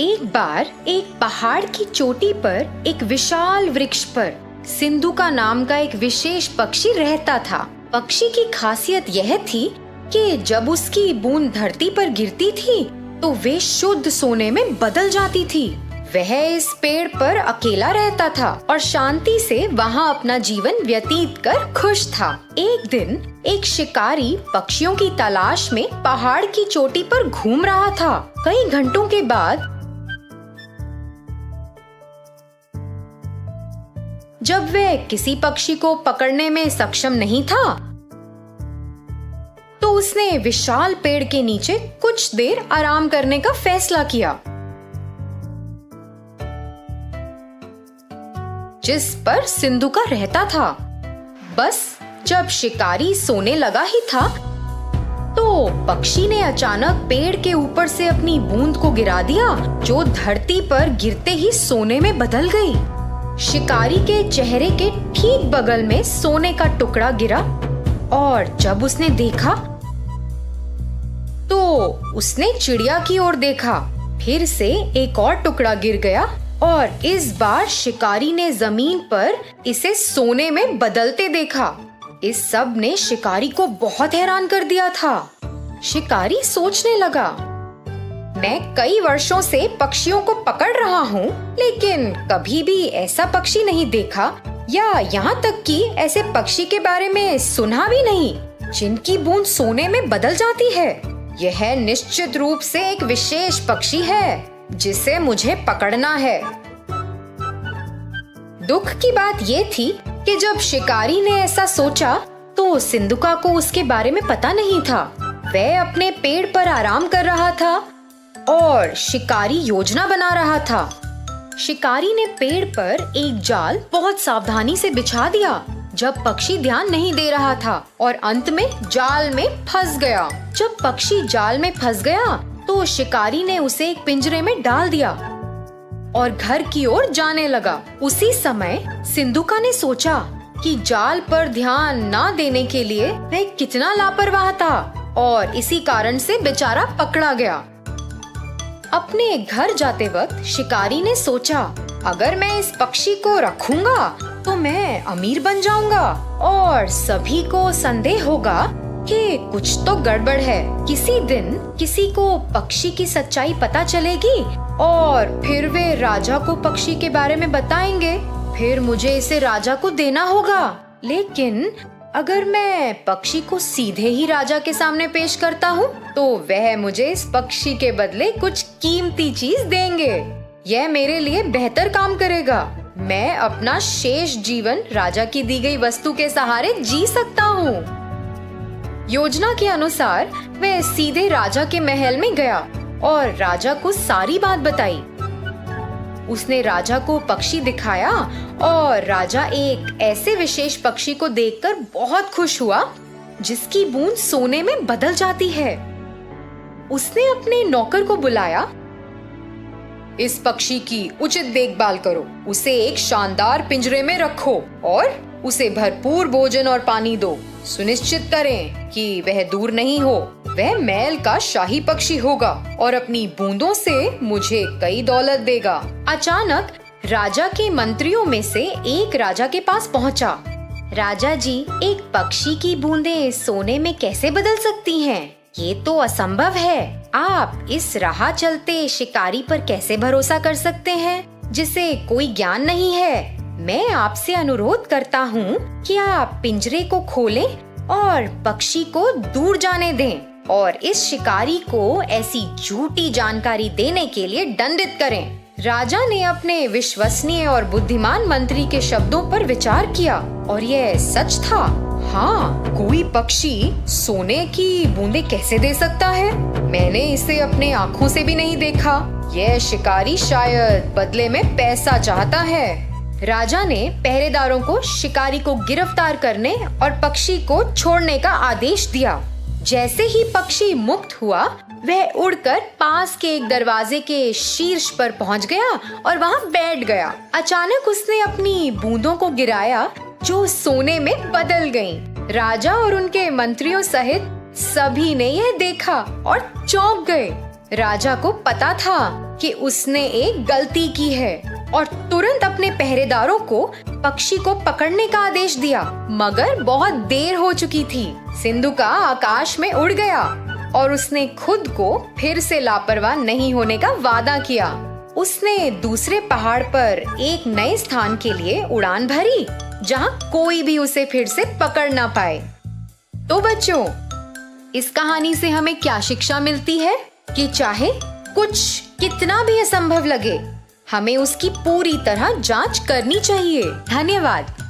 एक बार एक पहाड़ की चोटी पर एक विशाल वृक्ष पर सिंधु का नाम का एक विशेष पक्षी रहता था। पक्षी की खासियत यह थी कि जब उसकी बूंद धरती पर गिरती थी तो वे शुद्ध सोने में बदल जाती थी। वह इस पेड़ पर अकेला रहता था और शांति से वहाँ अपना जीवन व्यतीत कर खुश था। एक दिन एक शिकारी पक्षियों की तलाश में पहाड़ की चोटी पर घूम रहा था। कई घंटों के बाद जब वह किसी पक्षी को पकड़ने में सक्षम नहीं था तो उसने विशाल पेड़ के नीचे कुछ देर आराम करने का फैसला किया, जिस पर सिंधु का रहता था। बस जब शिकारी सोने लगा ही था तो पक्षी ने अचानक पेड़ के ऊपर से अपनी बूंद को गिरा दिया, जो धरती पर गिरते ही सोने में बदल गई। शिकारी के चेहरे के ठीक बगल में सोने का टुकड़ा गिरा और जब उसने देखा तो उसने चिड़िया की ओर देखा। फिर से एक और टुकड़ा गिर गया और इस बार शिकारी ने जमीन पर इसे सोने में बदलते देखा। इस सब ने शिकारी को बहुत हैरान कर दिया था। शिकारी सोचने लगा, मैं कई वर्षों से पक्षियों को पकड़ रहा हूँ, लेकिन कभी भी ऐसा पक्षी नहीं देखा या यहाँ तक कि ऐसे पक्षी के बारे में सुना भी नहीं जिनकी बूंद सोने में बदल जाती है। यह निश्चित रूप से एक विशेष पक्षी है जिसे मुझे पकड़ना है। दुख की बात ये थी कि जब शिकारी ने ऐसा सोचा तो सिंधुका को उसके बारे में पता नहीं था। वह अपने पेड़ पर आराम कर रहा था और शिकारी योजना बना रहा था। शिकारी ने पेड़ पर एक जाल बहुत सावधानी से बिछा दिया जब पक्षी ध्यान नहीं दे रहा था और अंत में जाल में फंस गया। जब पक्षी जाल में फंस गया तो शिकारी ने उसे एक पिंजरे में डाल दिया और घर की ओर जाने लगा। उसी समय सिंधुका ने सोचा कि जाल पर ध्यान ना देने के लिए वह कितना लापरवाह था और इसी कारण से बेचारा पकड़ा गया। अपने घर जाते वक्त शिकारी ने सोचा, अगर मैं इस पक्षी को रखूंगा तो मैं अमीर बन जाऊंगा और सभी को संदेह होगा कि कुछ तो गड़बड़ है। किसी दिन किसी को पक्षी की सच्चाई पता चलेगी और फिर वे राजा को पक्षी के बारे में बताएंगे। फिर मुझे इसे राजा को देना होगा। लेकिन अगर मैं पक्षी को सीधे ही राजा के सामने पेश करता हूँ तो वह मुझे इस पक्षी के बदले कुछ कीमती चीज देंगे। यह मेरे लिए बेहतर काम करेगा। मैं अपना शेष जीवन राजा की दी गई वस्तु के सहारे जी सकता हूँ। योजना के अनुसार वह सीधे राजा के महल में गया और राजा को सारी बात बताई। उसने राजा को पक्षी दिखाया और राजा एक ऐसे विशेष पक्षी को देखकर बहुत खुश हुआ जिसकी बूंद सोने में बदल जाती है। उसने अपने नौकर को बुलाया, इस पक्षी की उचित देखभाल करो, उसे एक शानदार पिंजरे में रखो और उसे भरपूर भोजन और पानी दो। सुनिश्चित करें कि वह दूर नहीं हो। वह महल का शाही पक्षी होगा और अपनी बूंदों से मुझे कई दौलत देगा। अचानक राजा के मंत्रियों में से एक राजा के पास पहुंचा। राजा जी, एक पक्षी की बूंदें सोने में कैसे बदल सकती हैं? ये तो असंभव है। आप इस राह चलते शिकारी पर कैसे भरोसा कर सकते हैं जिसे कोई ज्ञान नहीं है? मैं आपसे अनुरोध करता हूँ कि आप पिंजरे को खोलें और पक्षी को दूर जाने दें और इस शिकारी को ऐसी झूठी जानकारी देने के लिए दंडित करें। राजा ने अपने विश्वसनीय और बुद्धिमान मंत्री के शब्दों पर विचार किया और यह सच था। हाँ, कोई पक्षी सोने की बूंदें कैसे दे सकता है? मैंने इसे अपने आँखों से भी नहीं देखा। यह शिकारी शायद बदले में पैसा चाहता है। राजा ने पहरेदारों को शिकारी को गिरफ्तार करने और पक्षी को छोड़ने का आदेश दिया। जैसे ही पक्षी मुक्त हुआ, वह उड़कर पास के एक दरवाजे के शीर्ष पर पहुंच गया और वहां बैठ गया। अचानक उसने अपनी बूंदों को गिराया जो सोने में बदल गईं। राजा और उनके मंत्रियों सहित सभी ने यह देखा और चौंक गए। राजा को पता था कि उसने एक गलती की है और तुरंत अपने पहरेदारों को पक्षी को पकड़ने का आदेश दिया। मगर बहुत देर हो चुकी थी। सिंधुका आकाश में उड़ गया और उसने खुद को फिर से लापरवाह नहीं होने का वादा किया। उसने दूसरे पहाड़ पर एक नए स्थान के लिए उड़ान भरी, जहां कोई भी उसे फिर से पकड़ ना पाए। तो बच्चों, इस कहानी से हमें क्या शिक्षा मिलती है कि चाहे कुछ कितना भी असंभव लगे, हमें उसकी पूरी तरह जांच करनी चाहिए। धन्यवाद।